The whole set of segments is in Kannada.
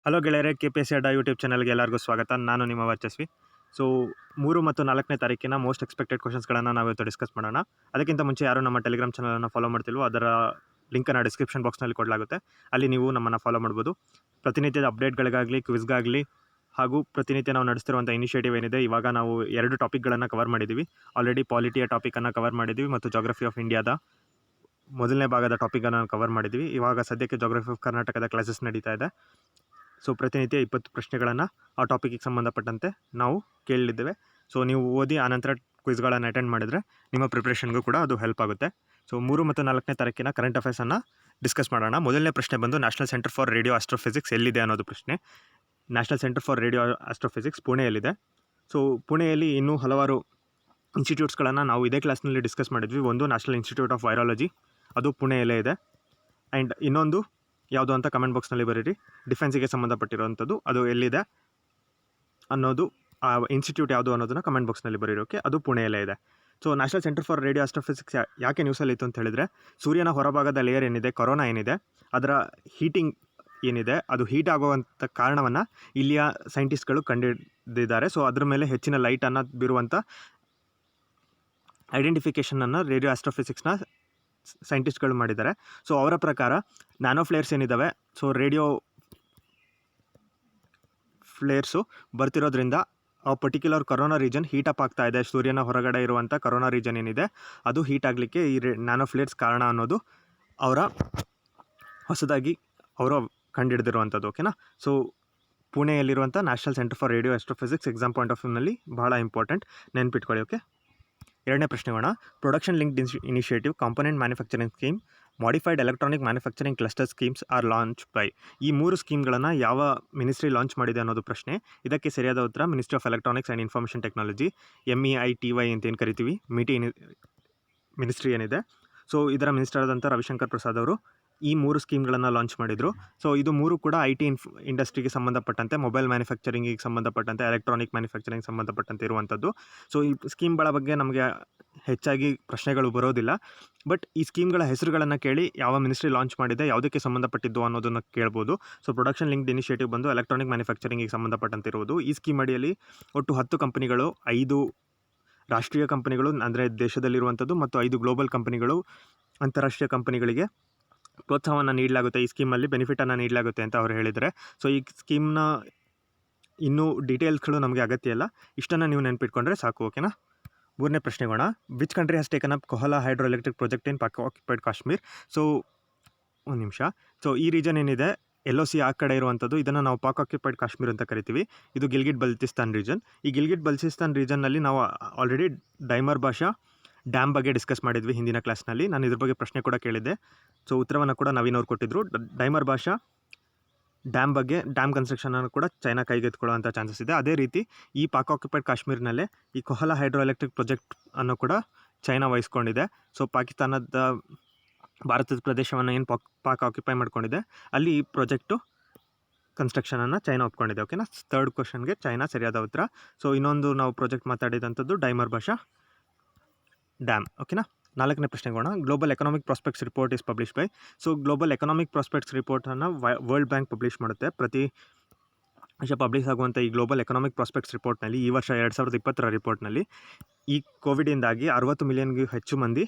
ಹಲೋ ಗೆಳೆಯರೆ, KPSC ಅಡ್ಡಾ ಯೂಟ್ಯೂಬ್ ಚಾನಲ್ಗೆ ಎಲ್ಲರಿಗೂ ಸ್ವಾಗತ. ನಾನು ನಿಮ್ಮ ವರ್ಚಸ್ವಿ. ಸೊ 3 ಮತ್ತು 4ನೇ ತಾರೀಕಿನ ಮೋಸ್ಟ್ ಎಕ್ಸ್ಪೆಕ್ಟೆಡ್ ಕ್ವಶನ್ಸ್ಗಳನ್ನು ನಾವು ಇವತ್ತು ಡಿಸ್ಕಸ್ ಮಾಡೋಣ. ಅದಕ್ಕಿಂತ ಮುಂಚೆ ಯಾರು ನಮ್ಮ ಟೆಲಿಗ್ರಾಮ್ ಚಾನಲನ್ನು ಫಾಲೋ ಮಾಡ್ತಿಲ್ವೋ ಅದರ ಲಿಂಕನ್ನು ಡಿಸ್ಕ್ರಿಪ್ಷನ್ ಬಾಕ್ಸ್ನಲ್ಲಿ ಕೊಡಲಾಗುತ್ತೆ. ಅಲ್ಲಿ ನೀವು ನಮ್ಮನ್ನು ಫಾಲೋ ಮಾಡ್ಬೋದು. ಪ್ರತಿನಿತ್ಯದ ಅಪ್ಡೇಟ್ಗಳಿಗಾಗಲಿ, ಕ್ವಿಸ್ಗಾಗಲಿ ಹಾಗೂ ಪ್ರತಿನಿತ್ಯ ನಾವು ನಡೆಸ್ತಿರುವಂಥ ಇನಿಷಿಯೇಟಿವ್ ಏನಿದೆ, ಇವಾಗ ನಾವು 2 ಟಾಪಿಕ್ಗಳನ್ನು ಕವರ್ ಮಾಡಿದ್ದೀವಿ. ಆಲ್ರೆಡಿ ಪಾಲಿಟಿಯ ಟಾಪಿಕನ್ನು ಕವರ್ ಮಾಡಿದ್ದೀವಿ ಮತ್ತು ಜಾಗ್ರಫಿ ಆಫ್ ಇಂಡಿಯಾದ ಮೊದಲನೇ ಭಾಗದ ಟಾಪಿಕನ್ನು ಕವರ್ ಮಾಡಿದ್ದೀವಿ. ಇವಾಗ ಸದ್ಯಕ್ಕೆ ಜಾಗ್ರಫಿ ಆಫ್ ಕರ್ನಾಟಕದ ಕ್ಲಾಸಸ್ ನಡೀತಾ ಇದೆ. ಸೊ ಪ್ರತಿನಿತ್ಯ 20 ಪ್ರಶ್ನೆಗಳನ್ನು ಆ ಟಾಪಿಕ್ಗೆ ಸಂಬಂಧಪಟ್ಟಂತೆ ನಾವು ಕೇಳಲಿದ್ದೇವೆ. ಸೊ ನೀವು ಓದಿ ಆನಂತರ ಕ್ವಿಸ್ಗಳನ್ನು ಅಟೆಂಡ್ ಮಾಡಿದರೆ ನಿಮ್ಮ ಪ್ರಿಪ್ರೇಷನ್ಗೂ ಕೂಡ ಅದು ಹೆಲ್ಪ್ ಆಗುತ್ತೆ. ಸೊ 3 ಮತ್ತು 4ನೇ ತಾರೀಕಿನ ಕರೆಂಟ್ ಅಫೇರ್ಸನ್ನು ಡಿಸ್ಕಸ್ ಮಾಡೋಣ. ಮೊದಲನೇ ಪ್ರಶ್ನೆ ಬಂದು national centre for radio astrophysics ಎಲ್ಲಿದೆ ಅನ್ನೋದು ಪ್ರಶ್ನೆ. National centre for radio astrophysics ಪುಣೆಯಲ್ಲಿದೆ. ಸೊ ಪುಣೆಯಲ್ಲಿ ಇನ್ನೂ ಹಲವಾರು ಇನ್ಸ್ಟಿಟ್ಯೂಟ್ಸ್ಗಳನ್ನು ನಾವು ಇದೇ ಕ್ಲಾಸ್ನಲ್ಲಿ ಡಿಸ್ಕಸ್ ಮಾಡಿದ್ವಿ. ಒಂದು ನ್ಯಾಷನಲ್ ಇನ್ಸ್ಟಿಟ್ಯೂಟ್ ಆಫ್ ವೈರಾಲಜಿ, ಅದು ಪುಣೆಯಲ್ಲೇ ಇದೆ. ಆ್ಯಂಡ್ ಇನ್ನೊಂದು ಯಾವುದು ಅಂತ ಕಮೆಂಟ್ ಬಾಕ್ಸ್ನಲ್ಲಿ ಬರೀರಿ. ಡಿಫೆನ್ಸಿಗೆ ಸಂಬಂಧಪಟ್ಟಿರುವಂಥದ್ದು ಅದು ಎಲ್ಲಿದೆ ಅನ್ನೋದು, ಆ ಇನ್ಸ್ಟಿಟ್ಯೂಟ್ ಯಾವುದು ಅನ್ನೋದನ್ನು ಕಮೆಂಟ್ ಬಾಕ್ಸ್ನಲ್ಲಿ ಬರೀರೋಕೆ, ಅದು ಪುಣೆಯಲ್ಲೇ ಇದೆ. So national centre for radio astrophysics ಯಾಕೆ ನ್ಯೂಸಲ್ಲಿ ಇತ್ತು ಅಂತ ಹೇಳಿದರೆ, ಸೂರ್ಯನ ಹೊರಭಾಗದ ಲೇಯರ್ ಏನಿದೆ, ಕೊರೋನಾ ಏನಿದೆ, ಅದರ ಹೀಟಿಂಗ್ ಏನಿದೆ, ಅದು ಹೀಟ್ ಆಗುವಂಥ ಕಾರಣವನ್ನು ಇಲ್ಲಿಯ ಸೈಂಟಿಸ್ಟ್ಗಳು ಕಂಡುಹಿಡಿದಿದ್ದಾರೆ. ಸೊ ಅದ್ರ ಮೇಲೆ ಹೆಚ್ಚಿನ ಲೈಟನ್ನು ಬೀರುವಂಥ ಐಡೆಂಟಿಫಿಕೇಷನನ್ನು ರೇಡಿಯೋ ಆಸ್ಟ್ರೋಫಿಸಿಕ್ಸ್ನ ಸೈಂಟಿಸ್ಟ್ಗಳು ಮಾಡಿದ್ದಾರೆ. ಸೊ ಅವರ ಪ್ರಕಾರ ನ್ಯಾನೋ ಫ್ಲೇರ್ಸ್ ಏನಿದ್ದಾವೆ, ಸೊ ರೇಡಿಯೋ ಫ್ಲೇರ್ಸು ಬರ್ತಿರೋದ್ರಿಂದ ಆ ಪರ್ಟಿಕ್ಯುಲರ್ ಕೊರೋನಾ ರೀಜನ್ ಹೀಟಪ್ ಆಗ್ತಾ ಇದೆ. ಸೂರ್ಯನ ಹೊರಗಡೆ ಇರುವಂಥ ಕೊರೋನಾ ರೀಜನ್ ಏನಿದೆ ಅದು ಹೀಟ್ ಆಗಲಿಕ್ಕೆ ಈ ನ್ಯಾನೋ ಫ್ಲೇರ್ಸ್ ಕಾರಣ ಅನ್ನೋದು ಅವರ ಹೊಸದಾಗಿ ಅವರು ಕಂಡುಹಿಡಿದಿರುವಂಥದ್ದು. ಓಕೆನಾ. ಸೊ ಪುಣೆಯಲ್ಲಿರುವಂಥ national centre for radio astrophysics exam point of ವ್ಯೂನಲ್ಲಿ ಬಹಳ ಇಂಪಾರ್ಟೆಂಟ್, ನೆನ್ಪಿಟ್ಕೊಳ್ಳಿ. ಓಕೆ. ಎರಡನೇ ಪ್ರಶ್ನೆಗೋಣ. Production linked initiative, component manufacturing scheme, modified electronic manufacturing cluster schemes are launch by. ಈ 3 ಸ್ಕೀಮ್ಗಳನ್ನು ಯಾವ ಮಿನಿಸ್ಟ್ರಿ ಲಾಂಚ್ ಮಾಡಿದೆ ಅನ್ನೋದು ಪ್ರಶ್ನೆ. ಇದಕ್ಕೆ ಸರಿಯಾದ ಉತ್ತರ ministry of electronics and information technology, MEITY ಅಂತ ಏನು ಕರಿತೀವಿ, ಮಿನಿಸ್ಟ್ರಿ ಏನಿದೆ. ಸೊ ಇದರ ಮಿನಿಸ್ಟರ್ ಆದಂಥ ರವಿಶಂಕರ್ ಪ್ರಸಾದ್ ಅವರು ಈ 3 ಸ್ಕೀಮ್ಗಳನ್ನು ಲಾಂಚ್ ಮಾಡಿದರು. ಸೊ ಇದು 3 ಕೂಡ IT ಇಂಡಸ್ಟ್ರಿಗೆ ಸಂಬಂಧಪಟ್ಟಂತೆ, ಮೊಬೈಲ್ ಮ್ಯಾನುಫ್ಯಾಕ್ಚರಿಂಗಿಗೆ ಸಂಬಂಧಪಟ್ಟಂತೆ, ಎಲೆಕ್ಟ್ರಾನಿಕ್ ಮ್ಯಾನುಫ್ಯಾಕ್ಚರಿಂಗ್ ಸಂಬಂಧಪಟ್ಟಂತೆ ಇರುವಂಥದ್ದು. ಸೊ ಈ ಸ್ಕೀಮ್ಗಳ ಬಗ್ಗೆ ನಮಗೆ ಹೆಚ್ಚಾಗಿ ಪ್ರಶ್ನೆಗಳು ಬರೋದಿಲ್ಲ. ಬಟ್ ಈ ಸ್ಕೀಮ್ಗಳ ಹೆಸರುಗಳನ್ನು ಕೇಳಿ ಯಾವ ಮಿನಿಸ್ಟ್ರಿ ಲಾಂಚ್ ಮಾಡಿದೆ, ಯಾವುದಕ್ಕೆ ಸಂಬಂಧಪಟ್ಟಿದ್ದು ಅನ್ನೋದನ್ನು ಕೇಳ್ಬೋದು. ಸೊ ಪ್ರೊಡಕ್ಷನ್ ಲಿಂಕ್ಡ್ ಇನಿಷಿಯೇಟಿವ್ ಬಂದು ಎಲೆಕ್ಟ್ರಾನಿಕ್ ಮ್ಯಾನುಫ್ಯಾಕ್ಚರಿಂಗಿಗೆ ಸಂಬಂಧಪಟ್ಟಂತೆ ಇರುವುದು. ಈ ಸ್ಕೀಮ್ ಅಡಿಯಲ್ಲಿ ಒಟ್ಟು 10 ಕಂಪನಿಗಳು, 5 ರಾಷ್ಟ್ರೀಯ ಕಂಪನಿಗಳು ಅಂದರೆ ದೇಶದಲ್ಲಿರುವಂಥದ್ದು ಮತ್ತು 5 ಗ್ಲೋಬಲ್ ಕಂಪನಿಗಳು, ಅಂತಾರಾಷ್ಟ್ರೀಯ ಕಂಪನಿಗಳಿಗೆ ಪ್ರೋತ್ಸಾಹವನ್ನು ನೀಡಲಾಗುತ್ತೆ. ಈ ಸ್ಕೀಮಲ್ಲಿ ಬೆನಿಫಿಟನ್ನು ನೀಡಲಾಗುತ್ತೆ ಅಂತ ಅವರು ಹೇಳಿದ್ದಾರೆ. ಸೊ ಈ ಸ್ಕೀಮ್ನ ಇನ್ನೂ ಡೀಟೇಲ್ಸ್ಗಳು ನಮಗೆ ಅಗತ್ಯ ಇಲ್ಲ, ಇಷ್ಟನ್ನು ನೀವು ನೆನ್ಪಿಟ್ಕೊಂಡ್ರೆ ಸಾಕು. ಓಕೆನಾ. 3ನೇ ಪ್ರಶ್ನೆಗೋಣ. Which country has taken up Kohala hydro electric project in Pak occupied Kashmir. So ಒಂದು ನಿಮಿಷ. ಸೊ ಈ ರೀಜನ್ ಏನಿದೆ, LOC ಆ ಕಡೆ ಇರುವಂಥದ್ದು, ಇದನ್ನು ನಾವು ಪಾಕ್ ಆಕ್ಯುಪೈಡ್ ಕಾಶ್ಮೀರ್ ಅಂತ ಕರಿತೀವಿ. ಇದು ಗಿಲ್ಗಿಟ್ ಬಲ್ತಿಸ್ತಾನ್ ರೀಜನ್. ಈ ಗಿಲ್ಗಿಟ್ ಬಲ್ತಿಸ್ತಾನ್ ರೀಜನ್ನಲ್ಲಿ ನಾವು ಆಲ್ರೆಡಿ ಡೈಮರ್ ಭಾಷಾ ಡ್ಯಾಮ್ ಬಗ್ಗೆ ಡಿಸ್ಕಸ್ ಮಾಡಿದ್ವಿ ಹಿಂದಿನ ಕ್ಲಾಸ್ನಲ್ಲಿ. ನಾನು ಇದ್ರ ಬಗ್ಗೆ ಪ್ರಶ್ನೆ ಕೂಡ ಕೇಳಿದ್ದೆ. ಸೊ ಉತ್ತರವನ್ನು ಕೂಡ ನವೀನ್ ಅವ್ರು ಕೊಟ್ಟಿದ್ದರು. ಡೈಮರ್ ಭಾಷಾ ಡ್ಯಾಮ್ ಬಗ್ಗೆ, ಡ್ಯಾಮ್ ಕನ್ಸ್ಟ್ರಕ್ಷನನ್ನು ಕೂಡ ಚೈನಾ ಕೈಗೆತ್ತಿಕೊಳ್ಳುವಂಥ ಚಾನ್ಸಸ್ ಇದೆ. ಅದೇ ರೀತಿ ಈ ಪಾಕ್ ಆಕ್ಯುಪೈಡ್ ಕಾಶ್ಮೀರ್ನಲ್ಲೇ ಈ ಕೊಹಲಾ ಹೈಡ್ರೋ ಎಲೆಕ್ಟ್ರಿಕ್ ಪ್ರಾಜೆಕ್ಟ್ ಅನ್ನು ಕೂಡ ಚೈನಾ ವಹಿಸ್ಕೊಂಡಿದೆ. ಸೊ ಪಾಕಿಸ್ತಾನದ ಭಾರತದ ಪ್ರದೇಶವನ್ನು ಏನು ಪಾಕ್ ಆಕ್ಯುಪೈ ಮಾಡ್ಕೊಂಡಿದೆ, ಅಲ್ಲಿ ಈ ಪ್ರಾಜೆಕ್ಟು ಕನ್ಸ್ಟ್ರಕ್ಷನನ್ನು ಚೈನಾ ಒಪ್ಕೊಂಡಿದೆ. ಓಕೆನಾ. 3rd ಕ್ವಶನ್ಗೆ ಚೈನಾ ಸರಿಯಾದ ಉತ್ತರ. ಸೊ ಇನ್ನೊಂದು ನಾವು ಪ್ರಾಜೆಕ್ಟ್ ಮಾತಾಡಿದಂಥದ್ದು ಡೈಮರ್ ಭಾಷಾ ಡ್ಯಾಮ್. ಓಕೆನಾ. 4ನೇ ಪ್ರಶ್ನೆಗೋಣ. Global economic prospects report is publish by. So global economic prospects ರಿಪೋರ್ಟನ್ನು ವರ್ಲ್ಡ್ ಬ್ಯಾಂಕ್ ಪಬ್ಲಿಷ್ ಮಾಡುತ್ತೆ. ಪ್ರತಿ ವರ್ಷ ಪಬ್ಲಿಷ್ ಆಗುವಂಥ ಈ ಗ್ಲೋಬಲ್ ಎಕನಾಮಿಕ್ ಪ್ರಾಸ್ಪೆಕ್ಟ್ಸ್ ರಿಪೋರ್ಟ್ನಲ್ಲಿ, ಈ ವರ್ಷ 2020ರ ರಿಪೋರ್ಟ್ನಲ್ಲಿ ಈ ಕೋವಿಡಿಂದಾಗಿ 60 ಮಿಲಿಯನ್ಗೂ ಹೆಚ್ಚು ಮಂದಿ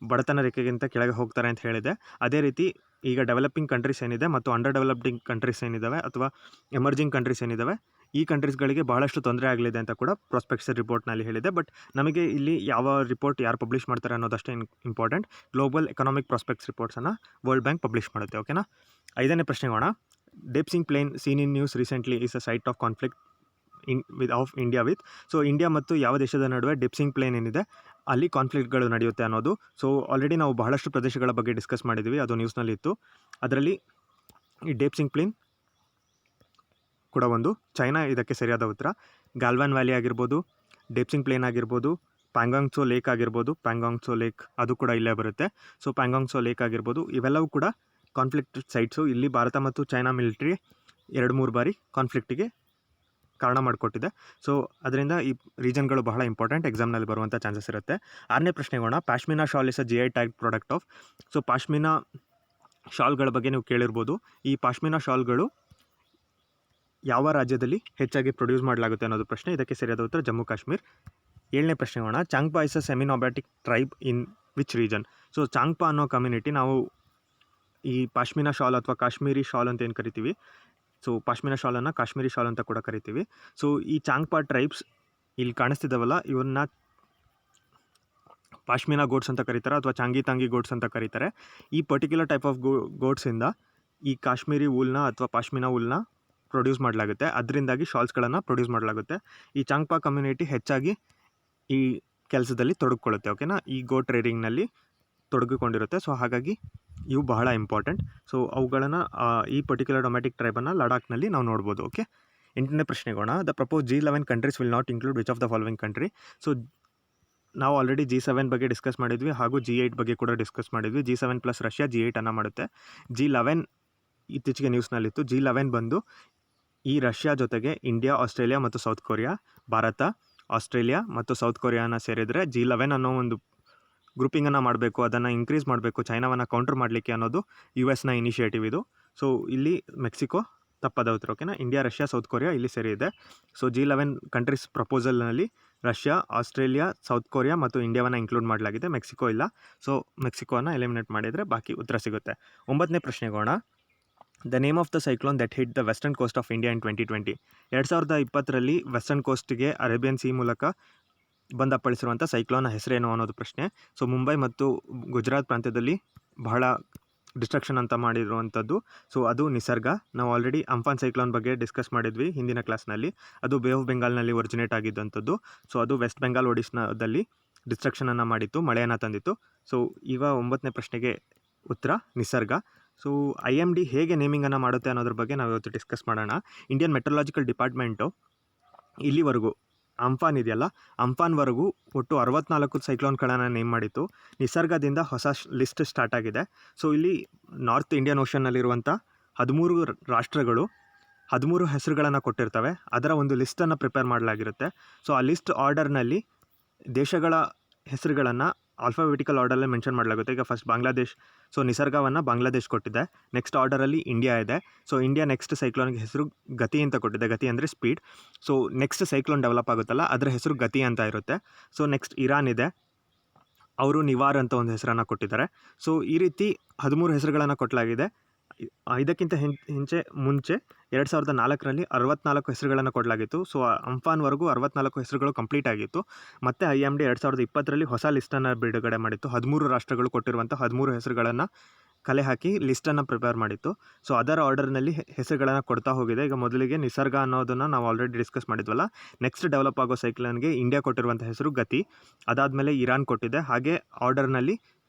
ಬಡತನ ರೇಖೆಗಿಂತ ಕೆಳಗೆ ಹೋಗ್ತಾರೆ ಅಂತ ಹೇಳಿದೆ. ಅದೇ ರೀತಿ ಈಗ ಡೆವಲಪಿಂಗ್ ಕಂಟ್ರೀಸ್ ಏನಿದೆ ಮತ್ತು ಅಂಡರ್ ಡೆವಲಪ್ಡಿಂಗ್ ಕಂಟ್ರೀಸ್ ಏನಿದ್ದಾವೆ ಅಥವಾ ಎಮರ್ಜಿಂಗ್ ಕಂಟ್ರೀಸ್ ಏನಿದ್ದಾವೆ, ಈ ಕಂಟ್ರೀಸ್ಗಳಿಗೆ ಬಹಳಷ್ಟು ತೊಂದರೆ ಆಗಲಿದೆ ಅಂತ ಕೂಡ ಪ್ರಾಸ್ಪೆಕ್ಟ್ಸ್ ರಿಪೋರ್ಟ್ನಲ್ಲಿ ಹೇಳಿದೆ. ಬಟ್ ನಮಗೆ ಇಲ್ಲಿ ಯಾವ ರಿಪೋರ್ಟ್ ಯಾರು ಪಬ್ಲಿಷ್ ಮಾಡ್ತಾರೆ ಅನ್ನೋದಷ್ಟೇ ಇಂಪಾರ್ಟೆಂಟ್. ಗ್ಲೋಬಲ್ ಎಕನಾಮಿಕ್ ಪ್ರಾಸ್ಪೆಕ್ಟ್ಸ್ ರಿಪೋರ್ಟ್ಸನ್ನು ವರ್ಲ್ಡ್ ಬ್ಯಾಂಕ್ ಪಬ್ಲಿಷ್ ಮಾಡುತ್ತೆ. ಓಕೆನಾ. 5ನೇ ಪ್ರಶ್ನೆಗೋಣ. Depsang plain seen in news recently is a site of conflict of India with. So India ಮತ್ತು ಯಾವ ದೇಶದ ನಡುವೆ ಡಿಪ್ಸಿಂಗ್ ಪ್ಲೇನ್ ಏನಿದೆ ಅಲ್ಲಿ ಕಾನ್ಫ್ಲಿಕ್ಟ್ಗಳು ನಡೆಯುತ್ತೆ ಅನ್ನೋದು. ಸೊ ಆಲ್ರೆಡಿ ನಾವು ಬಹಳಷ್ಟು ಪ್ರದೇಶಗಳ ಬಗ್ಗೆ ಡಿಸ್ಕಸ್ ಮಾಡಿದ್ವಿ, ಅದು ನ್ಯೂಸ್ನಲ್ಲಿ ಇತ್ತು. ಅದರಲ್ಲಿ ಈ ಡೀಪ್ಸಿಂಗ್ ಪ್ಲೇನ್ ಕೂಡ ಒಂದು. ಚೈನಾ ಇದಕ್ಕೆ ಸರಿಯಾದ ಉತ್ತರ. ಗಾಲ್ವಾನ್ ವ್ಯಾಲಿ ಆಗಿರ್ಬೋದು, ಡೀಪ್ಸಿಂಗ್ ಪ್ಲೇನ್ ಆಗಿರ್ಬೋದು, ಪ್ಯಾಂಗಾಂಗ್ ತ್ಸೋ ಲೇಕ್ ಆಗಿರ್ಬೋದು, ಪ್ಯಾಂಗಾಂಗ್ ತ್ಸೋ ಲೇಕ್ ಅದು ಕೂಡ ಇಲ್ಲೇ ಬರುತ್ತೆ. ಸೊ ಪ್ಯಾಂಗಾಂಗ್ ತ್ಸೋ ಲೇಕ್ ಆಗಿರ್ಬೋದು, ಇವೆಲ್ಲವೂ ಕೂಡ ಕಾನ್ಫ್ಲಿಕ್ಟ್ ಸೈಟ್ಸು. ಇಲ್ಲಿ ಭಾರತ ಮತ್ತು ಚೈನಾ ಮಿಲಿಟ್ರಿ 2-3 ಬಾರಿ ಕಾನ್ಫ್ಲಿಕ್ಟಿಗೆ ಕಾರಣ ಮಾಡಿಕೊಟ್ಟಿದೆ. ಸೊ ಅದರಿಂದ ಈ ರೀಜನ್ಗಳು ಬಹಳ ಇಂಪಾರ್ಟೆಂಟ್, ಎಕ್ಸಾಮ್ನಲ್ಲಿ ಬರುವಂಥ ಚಾನ್ಸಸ್ ಇರುತ್ತೆ. 6ನೇ ಪ್ರಶ್ನೆಗೋಣ. Pashmina shawl is a GI tag product of. So pashmina ಶಾಲ್ಗಳ ಬಗ್ಗೆ ನೀವು ಕೇಳಿರ್ಬೋದು. ಈ ಪಾಶ್ಮಿನಾ ಶಾಲ್ಗಳು ಯಾವ ರಾಜ್ಯದಲ್ಲಿ ಹೆಚ್ಚಾಗಿ ಪ್ರೊಡ್ಯೂಸ್ ಮಾಡಲಾಗುತ್ತೆ ಅನ್ನೋದು ಪ್ರಶ್ನೆ. ಇದಕ್ಕೆ ಸರಿಯಾದ ಉತ್ತರ ಜಮ್ಮು ಕಾಶ್ಮೀರ್. 7ನೇ ಪ್ರಶ್ನೆ ನೋಡೋಣ. Changpa is a seminomadic tribe in which region? So Changpa ಅನ್ನೋ ಕಮ್ಯುನಿಟಿ ನಾವು ಈ ಪಾಶ್ಮಿನಾ ಶಾಲ್ ಅಥವಾ ಕಾಶ್ಮೀರಿ ಶಾಲ್ ಅಂತ ಏನು ಕರಿತೀವಿ, ಸೊ ಪಾಶ್ಮಿನಾ ಶಾಲನ್ನು ಕಾಶ್ಮೀರಿ ಶಾಲ್ ಅಂತ ಕೂಡ ಕರಿತೀವಿ. ಸೊ ಈ ಚಾಂಗ್ಪಾ ಟ್ರೈಬ್ಸ್ ಇಲ್ಲಿ ಕಾಣಿಸ್ತಿದ್ದಾವಲ್ಲ, ಇವನ್ನ ಪಾಶ್ಮಿನಾ ಗೋಡ್ಸ್ ಅಂತ ಕರೀತಾರೆ ಅಥವಾ ಚಾಂಗಿ ಗೋಡ್ಸ್ ಅಂತ ಕರೀತಾರೆ. ಈ ಪರ್ಟಿಕ್ಯುಲರ್ ಟೈಪ್ ಆಫ್ ಗೋಡ್ಸಿಂದ ಈ ಕಾಶ್ಮೀರಿ ವೂಲ್ನ ಅಥವಾ ಪಾಶ್ಮಿನಾ ವೂಲ್ನ ಪ್ರೊಡ್ಯೂಸ್ ಮಾಡಲಾಗುತ್ತೆ. ಅದರಿಂದಾಗಿ ಶಾಲ್ಸ್ಗಳನ್ನು ಪ್ರೊಡ್ಯೂಸ್ ಮಾಡಲಾಗುತ್ತೆ. ಈ ಚಾಂಗ್ಪಾ ಕಮ್ಯುನಿಟಿ ಹೆಚ್ಚಾಗಿ ಈ ಕೆಲಸದಲ್ಲಿ ತೊಡಗಿಕೊಳ್ಳುತ್ತೆ. ಓಕೆನಾ, ಈ ಗೋಟ್ ಟ್ರೇಡಿಂಗ್ನಲ್ಲಿ ತೊಡಗಿಕೊಂಡಿರುತ್ತೆ. ಸೊ ಹಾಗಾಗಿ ಇವು ಬಹಳ ಇಂಪಾರ್ಟೆಂಟ್. ಸೊ ಅವುಗಳನ್ನು ಈ ಪರ್ಟಿಕ್ಯುಲರ್ ಡೊಮ್ಯಾಟಿಕ್ ಟ್ರೈಬನ್ನು ಲಡಾಖ್ನಲ್ಲಿ ನಾವು ನೋಡ್ಬೋದು. ಓಕೆ, 8ನೇ ಪ್ರಶ್ನೆಗೋಣ. The propose G11 countries will not include which of the following country? So ನಾವು ಆಲ್ರೆಡಿ G7 ಬಗ್ಗೆ ಡಿಸ್ಕಸ್ ಮಾಡಿದ್ವಿ ಹಾಗೂ G8 ಬಗ್ಗೆ ಕೂಡ ಡಿಸ್ಕಸ್ ಮಾಡಿದ್ವಿ. G7 ಪ್ಲಸ್ ರಷ್ಯಾ G8 ಅನ್ನು ಮಾಡುತ್ತೆ. G11 ಇತ್ತೀಚೆಗೆ ನ್ಯೂಸ್ನಲ್ಲಿತ್ತು. G11 ಬಂದು ಈ ರಷ್ಯಾ ಜೊತೆಗೆ ಇಂಡಿಯಾ, ಆಸ್ಟ್ರೇಲಿಯಾ ಮತ್ತು ಸೌತ್ ಕೊರಿಯಾ, ಭಾರತ, ಆಸ್ಟ್ರೇಲಿಯಾ ಮತ್ತು ಸೌತ್ ಕೊರಿಯಾನ ಸೇರಿದರೆ G11 ಅನ್ನೋ ಒಂದು ಗ್ರೂಪಿಂಗನ್ನು ಮಾಡಬೇಕು, ಅದನ್ನು ಇನ್ಕ್ರೀಸ್ ಮಾಡಬೇಕು, ಚೈನಾವನ್ನು ಕೌಂಟರ್ ಮಾಡಲಿಕ್ಕೆ ಅನ್ನೋದು US ಇನಿಷಿಯೇಟಿವ್ ಇದು. ಸೊ ಇಲ್ಲಿ ಮೆಕ್ಸಿಕೋ ತಪ್ಪದ ಉತ್ತರ. ಓಕೆನಾ, ಇಂಡಿಯಾ, ರಷ್ಯಾ, ಸೌತ್ ಕೊರಿಯಾ ಇಲ್ಲಿ ಸೇರಿದೆ. ಸೊ G11 ಕಂಟ್ರೀಸ್ ಪ್ರಪೋಸಲ್ನಲ್ಲಿ ರಷ್ಯಾ, ಆಸ್ಟ್ರೇಲಿಯಾ, ಸೌತ್ ಕೊರಿಯಾ ಮತ್ತು ಇಂಡಿಯಾವನ್ನು ಇನ್ಕ್ಲೂಡ್ ಮಾಡಲಾಗಿದೆ, ಮೆಕ್ಸಿಕೋ ಇಲ್ಲ. ಸೊ ಮೆಕ್ಸಿಕೋನ ಎಲಿಮಿನೇಟ್ ಮಾಡಿದರೆ ಬಾಕಿ ಉತ್ತರ ಸಿಗುತ್ತೆ. 9ನೇ ಪ್ರಶ್ನೆಗೋಣ. The name of the cyclone that hit the western coast of India in 2020? 2020ರಲ್ಲಿ ವೆಸ್ಟರ್ನ್ ಕೋಸ್ಟ್ಗೆ ಅರೇಬಿಯನ್ ಸಿ ಮೂಲಕ ಬಂದಪ್ಪಳಿಸಿರುವಂಥ ಸೈಕ್ಲೋನ್ನ ಹೆಸರೇನು ಅನ್ನೋದು ಪ್ರಶ್ನೆ. ಸೊ ಮುಂಬೈ ಮತ್ತು ಗುಜರಾತ್ ಪ್ರಾಂತ್ಯದಲ್ಲಿ ಬಹಳ ಡಿಸ್ಟ್ರಕ್ಷನ್ ಅಂತ ಮಾಡಿರುವಂಥದ್ದು. ಸೊ ಅದು ನಿಸರ್ಗ. ನಾವು ಆಲ್ರೆಡಿ ಅಂಫಾನ್ ಸೈಕ್ಲೋನ್ ಬಗ್ಗೆ ಡಿಸ್ಕಸ್ ಮಾಡಿದ್ವಿ ಹಿಂದಿನ ಕ್ಲಾಸ್ನಲ್ಲಿ. ಅದು ಬೇ ಆಫ್ ಬೆಂಗಾಲ್ನಲ್ಲಿ ಒರಿಜಿನೇಟ್ ಆಗಿದ್ದಂಥದ್ದು. ಸೊ ಅದು ವೆಸ್ಟ್ ಬೆಂಗಾಲ್, ಒಡಿಸ್ಸಾದಲ್ಲಿ ಡಿಸ್ಟ್ರಕ್ಷನನ್ನು ಮಾಡಿತ್ತು, ಮಳೆಯನ್ನು ತಂದಿತ್ತು. ಸೊ ಈಗ 9ನೇ ಪ್ರಶ್ನೆಗೆ ಉತ್ತರ ನಿಸರ್ಗ. ಸೊ IMD ಹೇಗೆ ನೇಮಿಂಗನ್ನು ಮಾಡುತ್ತೆ ಅನ್ನೋದ್ರ ಬಗ್ಗೆ ನಾವು ಇವತ್ತು ಡಿಸ್ಕಸ್ ಮಾಡೋಣ. ಇಂಡಿಯನ್ ಮೆಟ್ರಲಾಜಿಕಲ್ ಡಿಪಾರ್ಟ್ಮೆಂಟು ಇಲ್ಲಿವರೆಗೂ ಅಂಫಾನ್ ಇದೆಯಲ್ಲ, ಅಂಫಾನ್ವರೆಗೂ ಒಟ್ಟು 64 ಸೈಕ್ಲೋನ್ಗಳನ್ನು ನೇಮ್ ಮಾಡಿತ್ತು. ನಿಸರ್ಗದಿಂದ ಹೊಸ ಲಿಸ್ಟ್ ಸ್ಟಾರ್ಟ್ ಆಗಿದೆ. ಸೊ ಇಲ್ಲಿ ನಾರ್ತ್ ಇಂಡಿಯನ್ ಓಷನ್ನಲ್ಲಿರುವಂಥ 13 ರಾಷ್ಟ್ರಗಳು 13 ಹೆಸರುಗಳನ್ನು ಕೊಟ್ಟಿರ್ತವೆ. ಅದರ ಒಂದು ಲಿಸ್ಟನ್ನು ಪ್ರಿಪೇರ್ ಮಾಡಲಾಗಿರುತ್ತೆ. ಸೊ ಆ ಲಿಸ್ಟ್ ಆರ್ಡರ್ನಲ್ಲಿ ದೇಶಗಳ ಹೆಸರುಗಳನ್ನು ಆಲ್ಫಾಬೆಟಿಕಲ್ ಆರ್ಡರಲ್ಲಿ ಮೆನ್ಷನ್ ಮಾಡಲಾಗುತ್ತೆ. ಈಗ ಫಸ್ಟ್ ಬಾಂಗ್ಲಾದೇಶ್, ಸೊ ನಿಸರ್ಗವನ್ನು ಬಾಂಗ್ಲಾದೇಶ್ ಕೊಟ್ಟಿದೆ. ನೆಕ್ಸ್ಟ್ ಆರ್ಡರಲ್ಲಿ ಇಂಡಿಯಾ ಇದೆ. ಸೊ ಇಂಡಿಯಾ ನೆಕ್ಸ್ಟ್ ಸೈಕ್ಲೋನ್ಗೆ ಹೆಸರು ಗತಿ ಅಂತ ಕೊಟ್ಟಿದೆ. ಗತಿ ಅಂದರೆ speed. So next cyclone develop ಆಗುತ್ತಲ್ಲ, ಅದರ ಹೆಸರು ಗತಿ ಅಂತ ಇರುತ್ತೆ. ಸೊ ನೆಕ್ಸ್ಟ್ ಇರಾನ್ ಇದೆ, ಅವರು ನಿವಾರ್ ಅಂತ ಒಂದು ಹೆಸರನ್ನು ಕೊಟ್ಟಿದ್ದಾರೆ. ಸೊ ಈ ರೀತಿ 13 ಹೆಸರುಗಳನ್ನು ಕೊಡಲಾಗಿದೆ. ಇದಕ್ಕಿಂತ ಮುಂಚೆ 2004ರಲ್ಲಿ 64 ಹೆಸರುಗಳನ್ನು ಕೊಡಲಾಗಿತ್ತು. ಸೊ ಅಂಫಾನ್ವರೆಗೂ 64 ಹೆಸರುಗಳು ಕಂಪ್ಲೀಟ್ ಆಗಿತ್ತು. ಮತ್ತು IMD 2020ರಲ್ಲಿ ಹೊಸ ಲಿಸ್ಟನ್ನು ಬಿಡುಗಡೆ ಮಾಡಿತ್ತು. 13 ರಾಷ್ಟ್ರಗಳು ಕೊಟ್ಟಿರುವಂಥ 13 ಹೆಸರುಗಳನ್ನು ಕಲೆ ಹಾಕಿ ಲಿಸ್ಟನ್ನು ಪ್ರಿಪೇರ್ ಮಾಡಿತ್ತು. ಸೊ ಅದರ ಆರ್ಡರ್ನಲ್ಲಿ ಹೆಸರುಗಳನ್ನು ಕೊಡ್ತಾ ಹೋಗಿದೆ. ಈಗ ಮೊದಲಿಗೆ ನಿಸರ್ಗ ಅನ್ನೋದನ್ನು ನಾವು ಆಲ್ರೆಡಿ ಡಿಸ್ಕಸ್ ಮಾಡಿದ್ವಲ್ಲ. ನೆಕ್ಸ್ಟ್ ಡೆವಲಪ್ ಆಗೋ ಸೈಕ್ಲೋನ್ಗೆ ಇಂಡಿಯಾ ಕೊಟ್ಟಿರುವಂಥ ಹೆಸರು ಗತಿ. ಅದಾದಮೇಲೆ ಇರಾನ್ ಕೊಟ್ಟಿದೆ. ಹಾಗೆ ಆರ್ಡರ್ನಲ್ಲಿ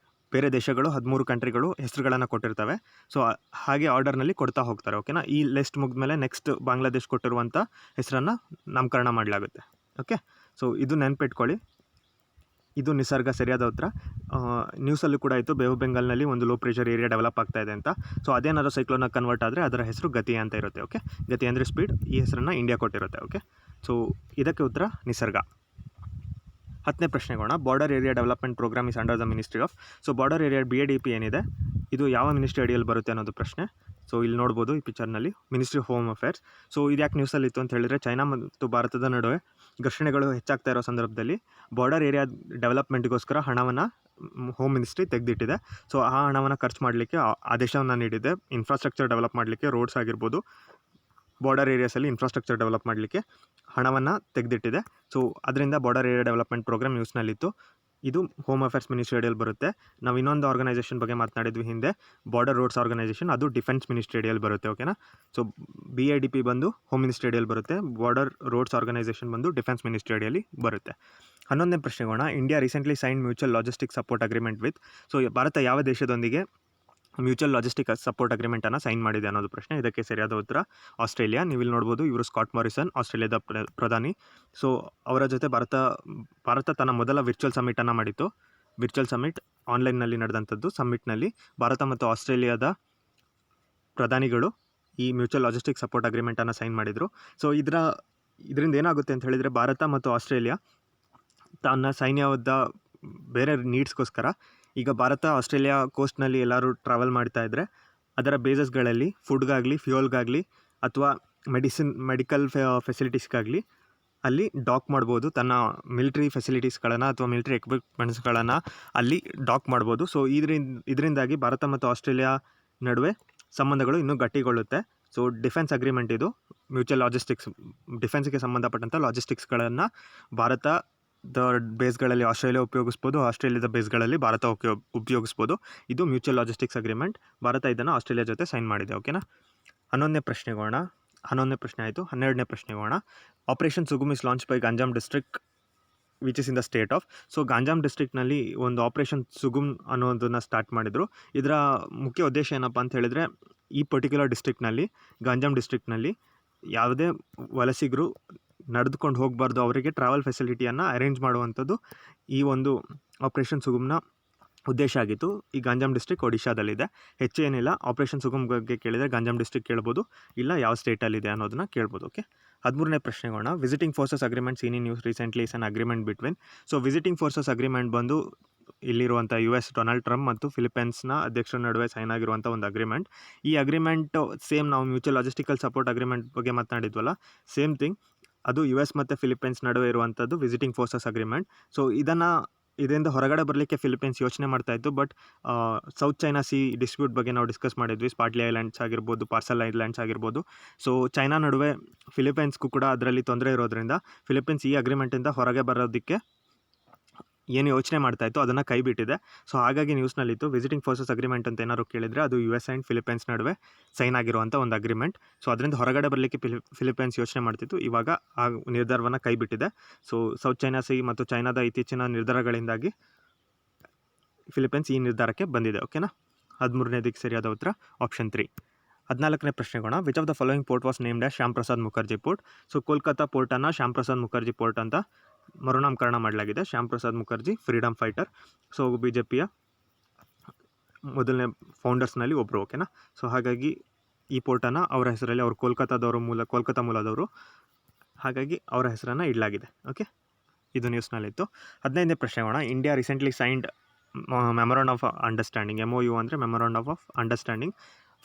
ಬೇರೆ ದೇಶಗಳು 13 ಕಂಟ್ರಿಗಳು ಹೆಸರುಗಳನ್ನು ಕೊಟ್ಟಿರ್ತವೆ. ಸೊ ಹಾಗೆ ಆರ್ಡರ್ನಲ್ಲಿ ಕೊಡ್ತಾ ಹೋಗ್ತಾರೆ. ಓಕೆನಾ, ಈ ಲಿಸ್ಟ್ ಮುಗಿದ್ಮೇಲೆ ನೆಕ್ಸ್ಟ್ ಬಾಂಗ್ಲಾದೇಶ್ ಕೊಟ್ಟಿರುವಂಥ ಹೆಸರನ್ನು ನಾಮಕರಣ ಮಾಡಲಾಗುತ್ತೆ. ಓಕೆ, ಸೊ ಇದು ನೆನಪಿಟ್ಕೊಳ್ಳಿ. ಇದು ನಿಸರ್ಗ ಸರಿಯಾದ ಉತ್ತರ. ನ್ಯೂಸಲ್ಲೂ ಕೂಡ ಇತ್ತು, ಬೇ ಆಫ್ ಬೆಂಗಾಲ್ನಲ್ಲಿ ಒಂದು ಲೋ ಪ್ರೆಷರ್ ಏರಿಯಾ ಡೆವಲಪ್ ಆಗ್ತಾ ಇದೆ ಅಂತ. ಸೊ ಅದೇನಾದರೂ ಸೈಕ್ಲೋನಾಗಿ ಕನ್ವರ್ಟ್ ಆದರೆ ಅದರ ಹೆಸರು ಗತಿ ಅಂತ ಇರುತ್ತೆ. ಓಕೆ, ಗತಿ ಅಂದರೆ ಸ್ಪೀಡ್. ಈ ಹೆಸರನ್ನು ಇಂಡಿಯಾ ಕೊಟ್ಟಿರುತ್ತೆ. ಓಕೆ, ಸೊ ಇದಕ್ಕೆ ಉತ್ತರ ನಿಸರ್ಗ. 10ನೇ ಪ್ರಶ್ನೆಗೋಣ. Border area development programme is under the ministry of? So border area BADP ಏನಿದೆ, ಇದು ಯಾವ ಮಿನಿಸ್ಟ್ರಿ ಅಡಿಯಲ್ಲಿ ಬರುತ್ತೆ ಅನ್ನೋದು ಪ್ರಶ್ನೆ. ಸೊ ಇಲ್ಲಿ ನೋಡ್ಬೋದು ಈ ಪಿಕ್ಚರ್ನಲ್ಲಿ ministry of home affairs. So ಇದು ಯಾಕೆ ನ್ಯೂಸಲ್ಲಿ ಇತ್ತು ಅಂತ ಹೇಳಿದರೆ, ಚೈನಾ ಮತ್ತು ಭಾರತದ ನಡುವೆ ಘರ್ಷಣೆಗಳು ಹೆಚ್ಚಾಗ್ತಾ ಇರೋ ಸಂದರ್ಭದಲ್ಲಿ ಬಾರ್ಡರ್ ಏರಿಯಾ ಡೆವಲಪ್ಮೆಂಟ್ಗೋಸ್ಕರ ಹಣವನ್ನು ಹೋಮ್ ಮಿನಿಸ್ಟ್ರಿ ತೆಗೆದಿಟ್ಟಿದೆ. ಸೊ ಆ ಹಣವನ್ನು ಖರ್ಚು ಮಾಡಲಿಕ್ಕೆ ಆದೇಶವನ್ನು ನೀಡಿದೆ. ಇನ್ಫ್ರಾಸ್ಟ್ರಕ್ಚರ್ ಡೆವಲಪ್ ಮಾಡಲಿಕ್ಕೆ, ರೋಡ್ಸ್ ಆಗಿರ್ಬೋದು, ಬಾರ್ಡರ್ ಏರಿಯಾಸಲ್ಲಿ ಇನ್ಫ್ರಾಸ್ಟ್ರಕ್ಚರ್ ಡೆವಲಪ್ ಮಾಡಲಿಕ್ಕೆ ಹಣವನ್ನು ತೆಗೆದಿಟ್ಟಿದೆ. ಸೊ ಅದರಿಂದ ಬಾರ್ಡರ್ ಏರಿಯಾ ಡೆವಲಪ್ಮೆಂಟ್ ಪ್ರೋಗ್ರಾಮ್ ನ್ಯೂಸ್ನಲ್ಲಿತ್ತು. ಇದು ಹೋಮ್ ಅಫೇರ್ಸ್ ಮಿನಿಸ್ಟ್ರಿ ಅಡಿಯಲ್ಲಿ ಬರುತ್ತೆ. ನಾವು ಇನ್ನೊಂದು ಆರ್ಗನೈಸೇಷನ್ ಬಗ್ಗೆ ಮಾತನಾಡಿದ್ವಿ ಹಿಂದೆ, ಬಾರ್ಡರ್ ರೋಡ್ಸ್ ಆರ್ಗನೈಸೇಷನ್, ಅದು ಡಿಫೆನ್ಸ್ ಮಿನಿಸ್ಟ್ರಿ ಅಡಿಯಲ್ಲಿ ಬರುತ್ತೆ. ಓಕೆನಾ, ಸೊ BADP ಬಂದು ಹೋಮ್ ಮಿನಿಸ್ಟ್ರಿ ಅಡಿಯಲ್ಲಿ ಬರುತ್ತೆ. ಬಾರ್ಡರ್ ರೋಡ್ಸ್ ಆರ್ಗನೈಸೇಷನ್ ಬಂದು ಡಿಫೆನ್ಸ್ ಮಿನಿಸ್ಟ್ರಿ ಅಡಿಯಲ್ಲಿ ಬರುತ್ತೆ. 11ನೇ ಪ್ರಶ್ನೆಗೋಣ. India recently sign mutual logistic support agreement with? So Bharat ಯಾವ ದೇಶದೊಂದಿಗೆ ಮ್ಯೂಚುವಲ್ ಲಾಜಿಸ್ಟಿಕ್ ಸಪೋರ್ಟ್ ಅಗ್ರಿಮೆಂಟನ್ನು ಸೈನ್ ಮಾಡಿದೆ ಅನ್ನೋದು ಪ್ರಶ್ನೆ. ಇದಕ್ಕೆ ಸರಿಯಾದ ಉತ್ತರ ಆಸ್ಟ್ರೇಲಿಯಾ. ನೀವು ಇಲ್ಲಿ ನೋಡ್ಬೋದು, ಇವರು ಸ್ಕಾಟ್ ಮಾರಿಸನ್, ಆಸ್ಟ್ರೇಲಿಯಾದ ಪ್ರಧಾನಿ. ಸೊ ಅವರ ಜೊತೆ ಭಾರತ ತನ್ನ ಮೊದಲ ವಿರ್ಚುವಲ್ ಸಮ್ಮಿಟನ್ನು ಮಾಡಿತ್ತು. ವಿರ್ಚುವಲ್ ಸಮ್ಮಿಟ್ ಆನ್ಲೈನ್ನಲ್ಲಿ ನಡೆದಂಥದ್ದು. ಸಮ್ಮಿಟ್ನಲ್ಲಿ ಭಾರತ ಮತ್ತು ಆಸ್ಟ್ರೇಲಿಯಾದ ಪ್ರಧಾನಿಗಳು ಈ ಮ್ಯೂಚುವಲ್ ಲಾಜಿಸ್ಟಿಕ್ ಸಪೋರ್ಟ್ ಅಗ್ರಿಮೆಂಟನ್ನು ಸೈನ್ ಮಾಡಿದರು. ಸೊ ಇದರಿಂದ ಏನಾಗುತ್ತೆ ಅಂತ ಹೇಳಿದರೆ, ಭಾರತ ಮತ್ತು ಆಸ್ಟ್ರೇಲಿಯಾ ತನ್ನ ಸೈನ್ಯದ ಬೇರೆ ನೀಡ್ಸ್ಗೋಸ್ಕರ, ಈಗ ಭಾರತ ಆಸ್ಟ್ರೇಲಿಯಾ ಕೋಸ್ಟ್ನಲ್ಲಿ ಎಲ್ಲರೂ ಟ್ರಾವೆಲ್ ಮಾಡ್ತಾ ಇದ್ದರೆ ಅದರ ಬೇಸಸ್ಗಳಲ್ಲಿ ಫುಡ್ಗಾಗಲಿ, ಫ್ಯೂಯಲ್ಗಾಗಲಿ ಅಥವಾ ಮೆಡಿಕಲ್ ಫೆಸಿಲಿಟೀಸ್ಗಾಗಲಿ ಅಲ್ಲಿ ಡಾಕ್ ಮಾಡ್ಬೋದು, ತನ್ನ ಮಿಲಿಟ್ರಿ ಫೆಸಿಲಿಟೀಸ್ಗಳನ್ನು ಅಥವಾ ಮಿಲಿಟ್ರಿ ಎಕ್ವಿಪ್ಮೆಂಟ್ಸ್ಗಳನ್ನು ಅಲ್ಲಿ ಡಾಕ್ ಮಾಡ್ಬೋದು. ಸೊ ಇದರಿಂದಾಗಿ ಭಾರತ ಮತ್ತು ಆಸ್ಟ್ರೇಲಿಯಾ ನಡುವೆ ಸಂಬಂಧಗಳು ಇನ್ನೂ ಗಟ್ಟಿಗೊಳ್ಳುತ್ತೆ. ಸೊ ಡಿಫೆನ್ಸ್ ಅಗ್ರಿಮೆಂಟ್ ಇದು, ಮ್ಯೂಚುವಲ್ ಲಾಜಿಸ್ಟಿಕ್ಸ್, ಡಿಫೆನ್ಸ್ಗೆ ಸಂಬಂಧಪಟ್ಟಂಥ ಲಾಜಿಸ್ಟಿಕ್ಸ್ಗಳನ್ನು ಭಾರತದ ಬೇಸ್ಗಳಲ್ಲಿ ಆಸ್ಟ್ರೇಲಿಯಾ ಉಪಯೋಗಿಸ್ಬೋದು, ಆಸ್ಟ್ರೇಲಿಯಾದ ಬೇಸ್ಗಳಲ್ಲಿ ಭಾರತ ಉಪಯೋಗಿಸ್ಬೋದು. ಇದು ಮ್ಯೂಚುವಲ್ ಲಾಜಿಸ್ಟಿಕ್ಸ್ ಅಗ್ರಿಮೆಂಟ್. ಭಾರತ ಇದನ್ನು ಆಸ್ಟ್ರೇಲಿಯಾ ಜೊತೆ ಸೈನ್ ಮಾಡಿದೆ. ಓಕೆನಾ. 11ನೇ ಪ್ರಶ್ನೆ ಆಯಿತು. 12ನೇ ಪ್ರಶ್ನೆಗೋಣ. Operation Sugam is launch by Ganjam district which is in the state of. So Ganjam ಡಿಸ್ಟ್ರಿಕ್ಟ್ನಲ್ಲಿ ಒಂದು ಆಪರೇಷನ್ ಸುಗುಮ್ ಅನ್ನೋದನ್ನು ಸ್ಟಾರ್ಟ್ ಮಾಡಿದರು. ಇದರ ಮುಖ್ಯ ಉದ್ದೇಶ ಏನಪ್ಪ ಅಂತ ಹೇಳಿದರೆ, ಈ ಪರ್ಟಿಕ್ಯುಲರ್ ಡಿಸ್ಟ್ರಿಕ್ಟ್ನಲ್ಲಿ, ಗಂಜಾಮ್ ಡಿಸ್ಟ್ರಿಕ್ಟ್ನಲ್ಲಿ ಯಾವುದೇ ವಲಸಿಗರು ನಡೆದುಕೊಂಡು ಹೋಗಬಾರ್ದು, ಅವರಿಗೆ ಟ್ರಾವೆಲ್ ಫೆಸಿಲಿಟಿಯನ್ನು ಅರೇಂಜ್ ಮಾಡುವಂಥದ್ದು ಈ ಒಂದು ಆಪರೇಷನ್ ಸುಗುಮ್ನ ಉದ್ದೇಶ ಆಗಿತ್ತು. ಈ ಗಂಜಾಮ್ ಡಿಸ್ಟ್ರಿಕ್ಟ್ ಒಡಿಶಾದಲ್ಲಿದೆ. ಹೆಚ್ಚು ಏನಿಲ್ಲ. ಆಪರೇಷನ್ ಸುಗಮ್ ಬಗ್ಗೆ ಕೇಳಿದರೆ ಗಂಜಾಮ್ ಡಿಸ್ಟ್ರಿಕ್ಟ್ ಕೇಳ್ಬೋದು, ಇಲ್ಲ ಯಾವ ಸ್ಟೇಟಲ್ಲಿದೆ ಅನ್ನೋದನ್ನ ಕೇಳ್ಬೋದು. ಓಕೆ. 13ನೇ ಪ್ರಶ್ನೆಗೋಣ. Visiting forces agreement seen in news recently is an agreement between. So visiting forces agreement ಬಂದು ಇಲ್ಲಿರುವಂಥ US ಡೊನಾಲ್ಡ್ ಟ್ರಂಪ್ ಮತ್ತು ಫಿಲಿಪೈನ್ಸ್ನ ಅಧ್ಯಕ್ಷರ ನಡುವೆ ಸೈನ್ ಆಗಿರುವಂಥ ಒಂದು ಅಗ್ರಿಮೆಂಟ್. ಈ ಅಗ್ರಿಮೆಂಟ್ ಸೇಮ್ ನಾವು ಮ್ಯೂಚುವಲ್ ಲಾಜಿಸ್ಟಿಕಲ್ ಸಪೋರ್ಟ್ ಅಗ್ರಿಮೆಂಟ್ ಬಗ್ಗೆ ಮಾತನಾಡಿದ್ವಲ್ಲ, ಸೇಮ್ ಥಿಂಗ್. ಅದು US ಮತ್ತು ಫಿಲಿಪೈನ್ಸ್ ನಡುವೆ ಇರುವಂಥದ್ದು ವಿಸಿಟಿಂಗ್ ಫೋರ್ಸಸ್ ಅಗ್ರಿಮೆಂಟ್. ಸೊ ಇದರಿಂದ ಹೊರಗಡೆ ಬರಲಿಕ್ಕೆ ಫಿಲಿಪೈನ್ಸ್ ಯೋಚನೆ ಮಾಡ್ತಾಯಿತ್ತು. But South China sea dispute ಬಗ್ಗೆ ನಾವು ಡಿಸ್ಕಸ್ ಮಾಡಿದ್ವಿ. ಸ್ಪಾಟ್ಲಿ ಐಲ್ಯಾಂಡ್ಸ್ ಆಗಿರ್ಬೋದು, ಪಾರ್ಸಲ್ ಐಲ್ಯಾಂಡ್ಸ್ ಆಗಿರ್ಬೋದು. ಸೊ ಚೈನಾ ನಡುವೆ ಫಿಲಿಪೈನ್ಸ್ಗೂ ಕೂಡ ಅದರಲ್ಲಿ ತೊಂದರೆ ಇರೋದ್ರಿಂದ ಫಿಲಿಪೈನ್ಸ್ ಈ ಅಗ್ರಿಮೆಂಟಿಂದ ಹೊರಗೆ ಬರೋದಕ್ಕೆ ಏನು ಯೋಚನೆ ಮಾಡ್ತಾಯಿತ್ತು ಅದನ್ನು ಕೈ ಬಿಟ್ಟಿದೆ. ಸೊ ಹಾಗಾಗಿ ನ್ಯೂಸ್ನಲ್ಲಿತ್ತು ವಿಸಿಟಿಂಗ್ ಫೋರ್ಸಸ್ ಅಗ್ರಿಮೆಂಟ್ ಅಂತ ಏನಾದ್ರು ಕೇಳಿದರೆ ಅದು US ಆ್ಯಂಡ್ ಫಿಲಿಪೈನ್ಸ್ ನಡುವೆ ಸೈನ್ ಆಗಿರುವಂಥ ಒಂದು ಅಗ್ರಿಮೆಂಟ್. ಸೊ ಅದರಿಂದ ಹೊರಗಡೆ ಬರಲಿಕ್ಕೆ ಫಿಲಿಪೈನ್ಸ್ ಯೋಚನೆ ಮಾಡ್ತಿತ್ತು. ಇವಾಗ ಆ ನಿರ್ಧಾರವನ್ನು ಕೈ ಬಿಟ್ಟಿದೆ. ಸೊ ಸೌತ್ ಚೈನಾ ಸಿ ಮತ್ತು ಚೈನಾದ ಇತ್ತೀಚಿನ ನಿರ್ಧಾರಗಳಿಂದಾಗಿ ಫಿಲಿಪೈನ್ಸ್ ಈ ನಿರ್ಧಾರಕ್ಕೆ ಬಂದಿದೆ. ಓಕೆನಾ. 13ನೇದಕ್ಕೆ ಸರಿಯಾದ ಉತ್ತರ ಆಪ್ಷನ್ 3. 14ನೇ ಪ್ರಶ್ನೆಗೋಣ. Which of the following port was named as Shyam Prasad Mukherjee port. So Kolkata ಪೋರ್ಟನ್ನು ಶ್ಯಾಮ್ ಪ್ರಸಾದ್ ಮುಖರ್ಜಿ ಪೋರ್ಟ್ ಅಂತ ಮರುನಾಮಕರಣ ಮಾಡಲಾಗಿದೆ. Shyam Prasad Mukherjee freedom fighter. So BJPಯ ಮೊದಲನೇ ಫೌಂಡರ್ಸ್ನಲ್ಲಿ ಒಬ್ಬರು. ಓಕೆನಾ. ಸೊ ಹಾಗಾಗಿ ಈ ಪೋರ್ಟನ್ನು ಅವರ ಹೆಸರಲ್ಲಿ, ಅವರು ಕೋಲ್ಕತ್ತಾ ಮೂಲದವರು, ಹಾಗಾಗಿ ಅವರ ಹೆಸರನ್ನು ಇಡಲಾಗಿದೆ. ಓಕೆ. ಇದು ನ್ಯೂಸ್ನಲ್ಲಿತ್ತು. 15ನೇ ಪ್ರಶ್ನೆಗೋಣ. India recently signed memorandum of understanding. MOU ಅಂದರೆ memorandum of understanding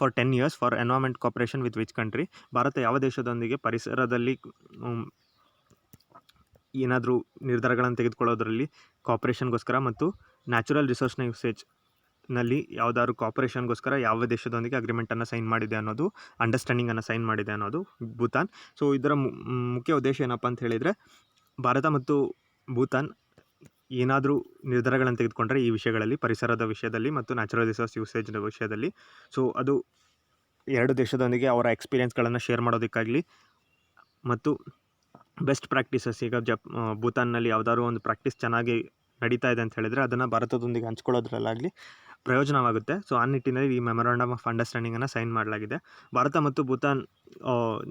for 10 years for environment cooperation with which country. Bharat ಯಾವ ದೇಶದೊಂದಿಗೆ ಪರಿಸರದಲ್ಲಿ ಏನಾದರೂ ನಿರ್ಧಾರಗಳನ್ನು ತೆಗೆದುಕೊಳ್ಳೋದ್ರಲ್ಲಿ ಕೋಆಪರೇಷನ್ಗೋಸ್ಕರ ಮತ್ತು ನ್ಯಾಚುರಲ್ ರಿಸೋರ್ಸ್ನ ಯೂಸೇಜ್ನಲ್ಲಿ ಯಾವುದಾದ್ರು ಕೋಆಪರೇಷನ್ಗೋಸ್ಕರ ಯಾವ ದೇಶದೊಂದಿಗೆ ಅಗ್ರಿಮೆಂಟನ್ನು ಸೈನ್ ಮಾಡಿದೆ ಅನ್ನೋದು, ಅಂಡರ್ಸ್ಟ್ಯಾಂಡಿಂಗನ್ನು ಸೈನ್ ಮಾಡಿದೆ ಅನ್ನೋದು ಭೂತಾನ್. ಸೊ ಇದರ ಮುಖ್ಯ ಉದ್ದೇಶ ಏನಪ್ಪ ಅಂತ ಹೇಳಿದರೆ, ಭಾರತ ಮತ್ತು ಭೂತಾನ್ ಏನಾದರೂ ನಿರ್ಧಾರಗಳನ್ನು ತೆಗೆದುಕೊಂಡ್ರೆ ಈ ವಿಷಯಗಳಲ್ಲಿ, ಪರಿಸರದ ವಿಷಯದಲ್ಲಿ ಮತ್ತು ನ್ಯಾಚುರಲ್ ರಿಸೋರ್ಸ್ ಯೂಸೇಜ್ನ ವಿಷಯದಲ್ಲಿ, ಸೊ ಅದು ಎರಡು ದೇಶದೊಂದಿಗೆ ಅವರ ಎಕ್ಸ್ಪೀರಿಯೆನ್ಸ್ಗಳನ್ನು ಶೇರ್ ಮಾಡೋದಕ್ಕಾಗಲಿ ಮತ್ತು ಬೆಸ್ಟ್ ಪ್ರಾಕ್ಟೀಸಸ್, ಈಗ ಭೂತಾನ್ನಲ್ಲಿ ಯಾವುದಾದ್ರು ಒಂದು ಪ್ರಾಕ್ಟೀಸ್ ಚೆನ್ನಾಗಿ ನಡೀತಾ ಇದೆ ಅಂತ ಹೇಳಿದರೆ ಅದನ್ನು ಭಾರತದೊಂದಿಗೆ ಹಂಚ್ಕೊಳ್ಳೋದ್ರಲ್ಲಾಗಲಿ ಪ್ರಯೋಜನವಾಗುತ್ತೆ. ಸೊ ಆ ನಿಟ್ಟಿನಲ್ಲಿ ಈ ಮೆಮೊರಾಂಡಮ್ ಆಫ್ ಅಂಡರ್ಸ್ಟ್ಯಾಂಡಿಂಗನ್ನು ಸೈನ್ ಮಾಡಲಾಗಿದೆ. ಭಾರತ ಮತ್ತು ಭೂತಾನ್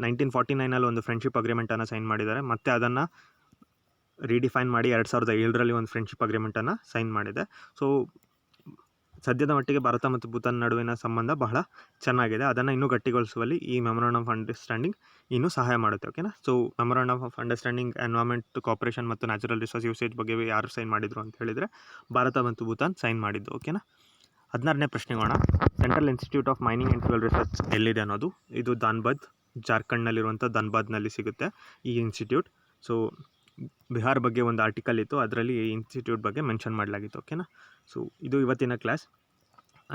1949ನಲ್ಲಿ ಒಂದು ಫ್ರೆಂಡ್ಶಿಪ್ ಅಗ್ರಿಮೆಂಟನ್ನು ಸೈನ್ ಮಾಡಿದ್ದಾರೆ. ಮತ್ತು ಅದನ್ನು ರೀಡಿಫೈನ್ ಮಾಡಿ 2007ರಲ್ಲಿ ಒಂದು ಫ್ರೆಂಡ್ಶಿಪ್ ಅಗ್ರಿಮೆಂಟನ್ನು ಸೈನ್ ಮಾಡಿದೆ. ಸೊ ಸದ್ಯದ ಮಟ್ಟಿಗೆ ಭಾರತ ಮತ್ತು ಭೂತಾನ್ ನಡುವಿನ ಸಂಬಂಧ ಬಹಳ ಚೆನ್ನಾಗಿದೆ. ಅದನ್ನು ಇನ್ನೂ ಗಟ್ಟಿಗೊಳಿಸುವಲ್ಲಿ ಈ ಮೆಮೊರಾಂಡಮ್ ಆಫ್ ಅಂಡರ್ಸ್ಟ್ಯಾಂಡಿಂಗ್ ಇನ್ನೂ ಸಹಾಯ ಮಾಡುತ್ತೆ. ಓಕೆನಾ. So memorandum of understanding environment cooperation ಮತ್ತು ನ್ಯಾಚುರಲ್ ರಿಸೋರ್ಸ್ ಯೂಸೇಜ್ ಬಗ್ಗೆ ಯಾರು ಸೈನ್ ಮಾಡಿದರು ಅಂತ ಹೇಳಿದರೆ ಭಾರತ ಮತ್ತು ಭೂತಾನ್ ಸೈನ್ ಮಾಡಿದ್ದು. ಓಕೆನಾ. 16ನೇ ಪ್ರಶ್ನೆಗೋಣ. Central institute of mining and fuel research ಎಲ್ಲಿದೆ ಅನ್ನೋದು. ಇದು ಧನ್ಬಾದ್, ಜಾರ್ಖಂಡ್ನಲ್ಲಿರುವಂಥ ಧನ್ಬಾದ್ನಲ್ಲಿ ಸಿಗುತ್ತೆ ಈ ಇನ್ಸ್ಟಿಟ್ಯೂಟ್. ಸೊ ಬಿಹಾರ್ ಬಗ್ಗೆ ಒಂದು ಆರ್ಟಿಕಲ್ ಇತ್ತು, ಅದರಲ್ಲಿ ಈ ಇನ್ಸ್ಟಿಟ್ಯೂಟ್ ಬಗ್ಗೆ ಮೆನ್ಷನ್ ಮಾಡಲಾಗಿತ್ತು. ಓಕೆನಾ. ಸೊ ಇದು ಇವತ್ತಿನ ಕ್ಲಾಸ್.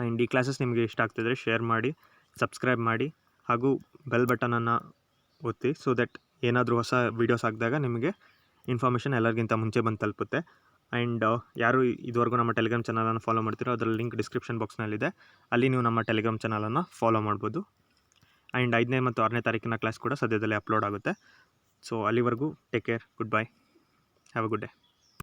ಆ್ಯಂಡ್ ಈ ಕ್ಲಾಸಸ್ ನಿಮಗೆ ಇಷ್ಟ ಆಗ್ತಿದ್ರೆ ಶೇರ್ ಮಾಡಿ, ಸಬ್ಸ್ಕ್ರೈಬ್ ಮಾಡಿ, ಹಾಗೂ ಬೆಲ್ ಬಟನನ್ನು ಒತ್ತಿ. ಸೊ ದಟ್ ಏನಾದರೂ ಹೊಸ ವೀಡಿಯೋಸ್ ಹಾಕಿದಾಗ ನಿಮಗೆ ಇನ್ಫಾರ್ಮೇಷನ್ ಎಲ್ಲರಿಗಿಂತ ಮುಂಚೆ ಬಂದು ತಲುಪುತ್ತೆ. ಆ್ಯಂಡ್ ಯಾರು ಇದುವರೆಗೂ ನಮ್ಮ ಟೆಲಿಗ್ರಾಮ್ ಚಾನಲನ್ನು ಫಾಲೋ ಮಾಡ್ತೀರೋ ಅದರ ಲಿಂಕ್ ಡಿಸ್ಕ್ರಿಪ್ಷನ್ ಬಾಕ್ಸ್ನಲ್ಲಿದೆ, ಅಲ್ಲಿ ನೀವು ನಮ್ಮ ಟೆಲಿಗ್ರಾಮ್ ಚಾನಲನ್ನು ಫಾಲೋ ಮಾಡ್ಬೋದು. ಆ್ಯಂಡ್ 5ನೇ ಮತ್ತು 6ನೇ ತಾರೀಕಿನ ಕ್ಲಾಸ್ ಕೂಡ ಸದ್ಯದಲ್ಲೇ ಅಪ್ಲೋಡ್ ಆಗುತ್ತೆ. ಸೊ ಅಲ್ಲಿವರೆಗೂ take care, good bye, have a good day.